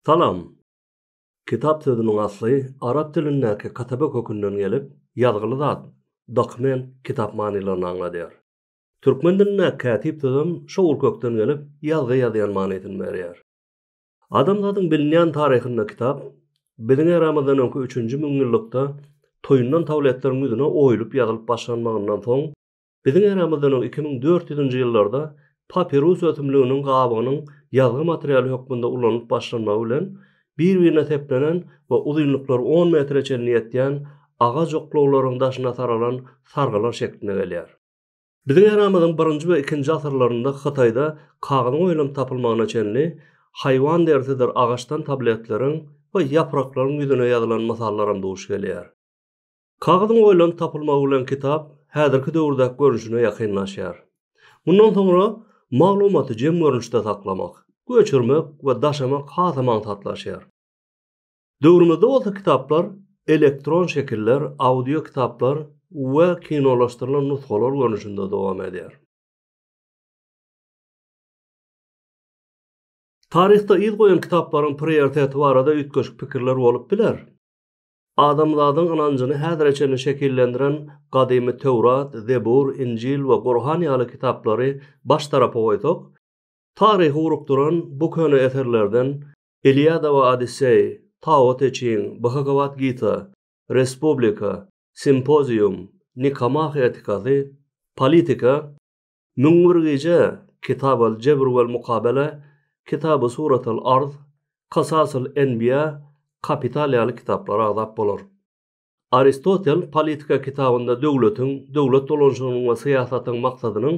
Salam. Kitap sözünün asly arab dilindäki katabe kökünden gelip, ýazgyly zat, dokument, kitap manylaryny aňladýar. Türkmen dilinde katip sözüm şol kökden gelip, ýazgy ýazýan manysyny berýär. Adamzadyň bilinýän taryhynda kitap, biziň eramyzdan öňki 3-nji müňýyllykda toýundan tawletlerin ýüzüne oýulyp ýazylyp başlanmagyndan soň, biziň eramyzdan 2400-nji ýyllarda papirus ötümliginiň gabynyň ýazgy materialy hökmünde ulanyp başlanmagy bilen bir-birine teplenen we uzunlyklary 10 metre çenli ýetýän agaç oklawlaryň daşyna saralan sargylar şeklinde gelýär. Biziň eramyzyň 1-nji we 2-nji asyrlarynda Hataýda kagyň oýlanyp tapylmagyna çenli haýwan dersidir agaçdan tabletleriň we ýapraklaryň ýüzüne ýazylan masallarym duş gelýär. Kagyň oýlanyp tapylmagy bilen kitap häzirki döwürde görünüşine ýakynlaşýar. Bundan soňra maglumaty jem görünüşde saklamak, göçürmek we daşamak hasaman tatlaşýar. Döwrümizde bolsa kitaplar elektron şekiller, audio kitaplar we kinolaşdyrylan nusgalar görünüşinde dowam edýär. Taryhda iz goýan kitaplaryň prioriteti barada üýtgeçik pikirler bolup biler. Adamlaryň ynanjyny häzirçe şekillendiren gadymy Tewrat, Zebur, Injil we Gur'an ýaly kitaplary baş tarapa goýsak, taryhy urukduran bu köne eserlerden Iliada we Odissey, Tao Te Ching, Bhagavad Gita, Respublika, Symposium, Nikamah etikasy, Politika, Müňwirgije, Kitab-ı Cebr we Mukabele, Kitab-ı Suratul Arz, Qasas-ul Enbiya, Kapital ýaly kitaplar azap bolar. Aristotel politika kitabynda döwlet dolanşygynyň we syýasatyň maksadynyň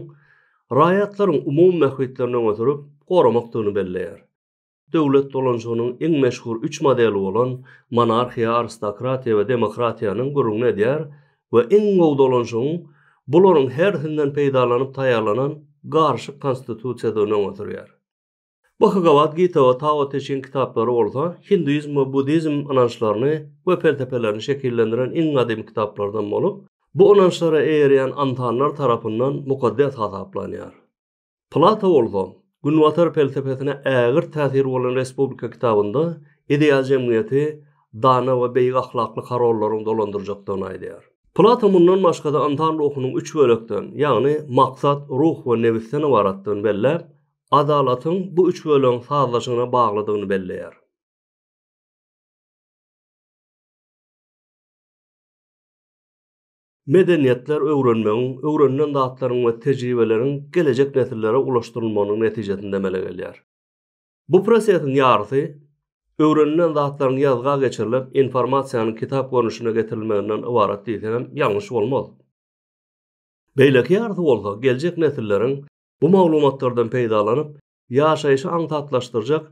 raýatlaryň umum mähbetlerine götürüp goramakdygyny belleýär. Döwlet dolanşygynyň iň meşhur 3 modeli bolan monarxiya, aristokratiya we demokratiýanyň gurulmagy edýär we iň gowy dolanşygyň bularyň hersinden peýdalanyp taýýarlanan garşy konstitusiýasyny götürýär. Bhagavad Gita we Tao Te Ching kitaplary bolsa, Hinduizm we Budizm inançlaryny we felsefelerini şekillendiren iň gadymy kitaplardan bolup, bu inançlara eýerýän antanlar tarapyndan mukaddes hasaplanýar. Plato bolsa, günwatar felsefesine ägir täsir bolan Respublika kitabynda ideal jemgyýeti, dana we beýik ahlakly kararlaryň dolandyrjakdygyny aýdýar. Plato mundan başga da antan ruhunyň 3 bölekden, ýagny maksat, ruh we nefisten ibaratdygyny belläp, adalatyň bu 3 bölegiň sazlaşygyna baglydygyny belleýär. Medeniýetler öwrenmegiň, öwrenilen zatlaryň we tejribeleriň gelecek nesillere ulaşdyrylmagynyň netijesinde emele gelýär. Bu prosesin ýarysy öwrenilen zatlaryň ýazga geçirilip, informasiýanyň kitap görnüşine getirilmeginden ibarat diýsem ýalňyş bolmaz. Beýleki ýarysy bolsa, gelecek nesilleriň bu maglumatlardan peýdalanyp, ýaşaýyşy aňtatlaşdyrjak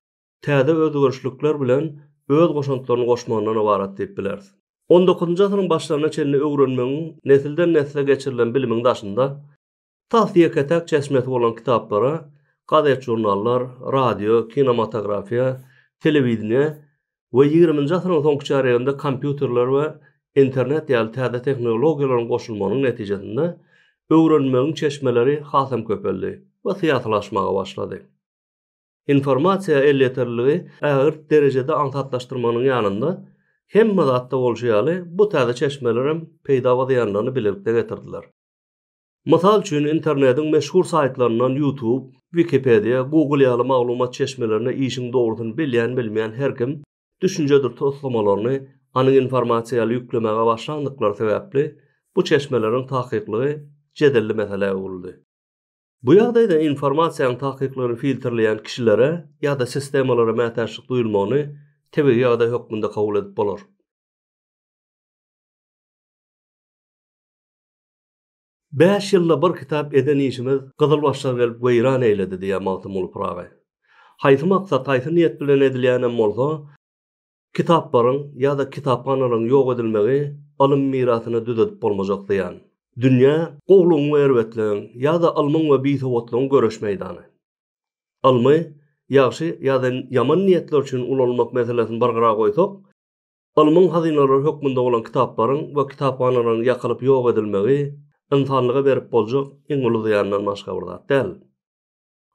täze özgörüşlikler bilen öz goşantlaryny goşmagyndan ibarat diýip biler. 19-njy asyryň başlaryna çenli öwrenmegiň nesilden nesile geçirilen bilimiň daşynda tahsiýe ketek çeşmesi bolan kitaplara, gazet jurnallar, radio, kinematografiýa, telewizioniýa we 20-nji asyryň soňky çareginde kompýuterler we internet ýaly täze tehnologiýalaryň goşulmagynyň netijesinde öwrenmegiň çeşmeleri hasam köpeldi we syýasalaşmaga başlady. Informasiýa elleterligi ägir derejede aňtatlaşdyrmanyň ýanynda hemme zatda bolşaýaly bu täze çeşmelerim peýda bolýanlaryny bilerlikde getirdiler. Mysal üçin internetiň meşhur saytlarynyň YouTube, Wikipedia, Google ýaly maglumat çeşmelerine işiň dogrusyny bilýän bilmeýän her kim düşünjedir toslamalaryny anyň informasiýaly ýüklemege başlandyklary sebäpli bu çeşmeleriň tahqiqligi jedelli mesele boldy. Bu ýagdaýda informasiýanyň tahqiqlaryny filtrleýän kişilere ýa-da sistemalara mätäçlik duýulmagyny tebigy ýagdaý hökmünde kabul edip bolar. Beş ýylda bir kitap eden işimiz Gyzylbaşlar gelip weýran eýledi diýen Maltym Ulpuragy. Haýsy maksat, haýsy niýet bilen edilýänem bolsa, kitaplaryň ýa-da kitapxanalaryň ýok edilmegi alym mirasyny düzeltip bolmajak diýen. Dünýä gowluň we erwetliň ýa-da almyň we biýsowatlygyň göreş meýdany. Almy ýaxşy ýa-da ýaman niýetler üçin ulanmak meselesini bargyra goýsak, almyň hazynalary hökmünde bolan kitaplaryň we kitapxanalaryň ýakylyp ýok edilmegi insanlyga berip boljak iň uly ziýandan başga bir zat däl.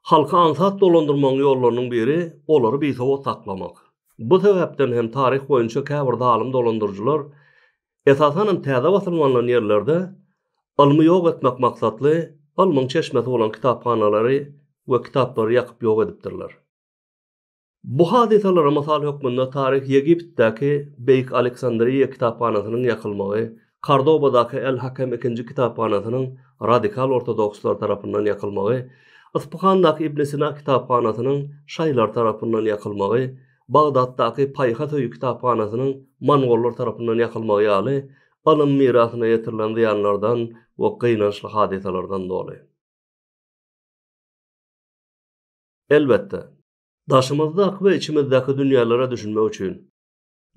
Halka ansat dolandyrmagyň ýollarynyň biri olary biýsowat saklamak. Bu sebäpden hem tarih boýunça käbir dalim dolandyrjylar esasanam täze basylmanan ýerlerde ilmi ýok etmek maksatly ilmiň çeşmesi bolan kitaphanalary we kitaplary ýakyp ýok edipdirler. Bu hadisalara masal hökmünde tarih Egiptdäki Beýik Aleksandriýa kitaphanasynyň ýakylmagy, Kordobadaky El-Hakem II kitaphanasynyň radikal ortodokslar tarapyndan ýakylmagy, Ispahandaky Ibn Sina kitaphanasynyň şaýlar tarapyndan ýakylmagy, Bagdatdaky Paýha Töýü kitaphanasynyň Mongollar tarapyndan ýakylmagy ýaly ilm mirasyna ýetirilen ziýanlardan we gynançly hadisalardan doly. Elbetde, daşymyzdaky we içimizdäki dünýälara düşünmek üçin,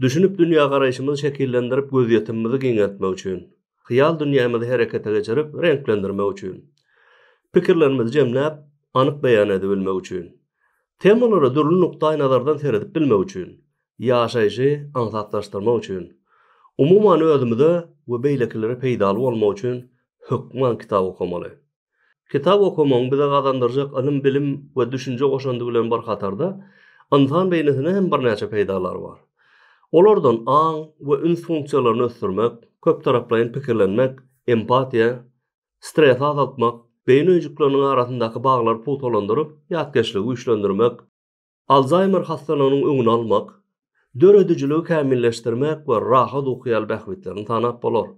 düşünüp dünýä garaýşymyzy şekillendirip göz ýetimimizi giňetmek üçin, hyýal dünýämizi herekete geçirip renklendirmek üçin, pikirlerimizi jemläp, anyk beýan edip bilmek üçin, temalary dürli nukdaý nazardan seredip bilmek üçin, ýaşaýjy aňsatlaşdyrmak üçin, umuman özümizde we beýlekilere peýdaly bolmak üçin hökmen kitap okumaly. Kitap okumaň bize gazandyrjak ilim, bilim we düşünje goşandy bilen bir hatarda insan beýnesine hem bir näçe peýdalar bar. Olardan aň we üns funksiýalaryny ösdürmek, köp taraplaýyn pikirlenmek, empatiýa, stres azaltmak, beýin öýjükleriniň arasyndaky baglary putolandyryp, ýatkeşligi güýçlendirmek, Alzheimer hastalygynyň öňüni almak, döredijiligi kämilleşdirmek we rahat okuýal bähwitlerini tanap bolar.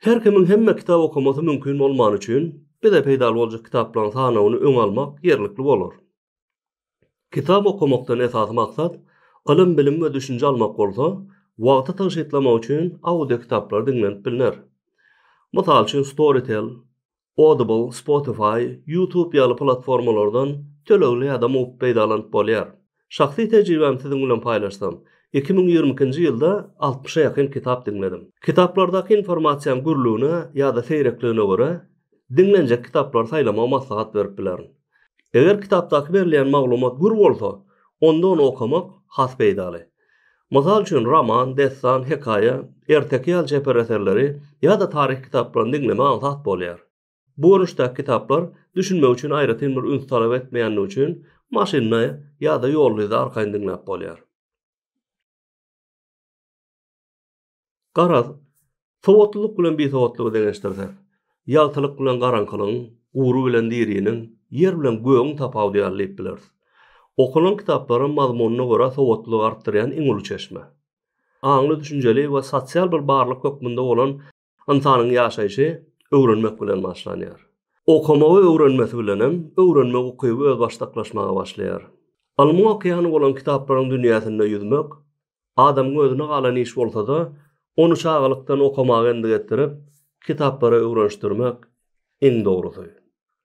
Her kimin hemme kitap okumasy mümkin bolmany üçin bize peýdaly boljak kitaplaryň sanawyny öň almak ýerlikli bolar. Kitap okumakdan esas maksat ilim, bilim we düşünje almak bolsa, wagty taşytlamak üçin audio kitaplar dinlenip bilinär. Mysal üçin Storytel, Audible, Spotify, YouTube ýaly platformalardan tölegli ýa-da mup peýdalanyp bolýar. Şahsy tejribemi siziň bilen paýlaşsam, 2022-nji ýylda 60-a ýakyn kitap dinledim. Kitaplardaky informasiýam gürlüğüne ýa-da seýrekligine görä dinlenjek kitaplar saýlama maslahat berip bilerin. Eger kitapdaky berilýän maglumat gür bolsa, onda onu okumak has peýdaly. Mysal üçin roman, destan, hekaýa, erteki ýaly çeper eserleri ýa-da tarih kitaplaryny dinleme ansat bolýar. Bu görüşdäki kitaplar düşünmek üçin aýratyn bir üns talap etmeýänligi üçin maşynda ýa-da ýolda arkaýyn dinläp bolýar. Garaz, sowatlyk bilen besowatlygy deňeşdirsek, ýaltylyk bilen garankylygyň, uğru bilen diriniň, ýer bilen göğüň tapawdýarlyk biler. Okulan kitaplaryň mazmununa görä sowatlygy artdyrýan iň uly çeşme. Aňly düşünjeli we sosial bir barlyk hökmünde bolan insanyň ýaşaýşy öwrenmek bilen başlanýar. Okumagy öwrenmesi bilenem, öwrenmek okuýup öz başdaklaşmaga başlaýar. Ilmi okýany bolan kitaplaryň dünýäsinde ýüzmek, adamyň özüne galan iş bolsa-da, onu çağalykdan okumagy endig etdirip, kitaplary öwrenişdirmek en dogrusu.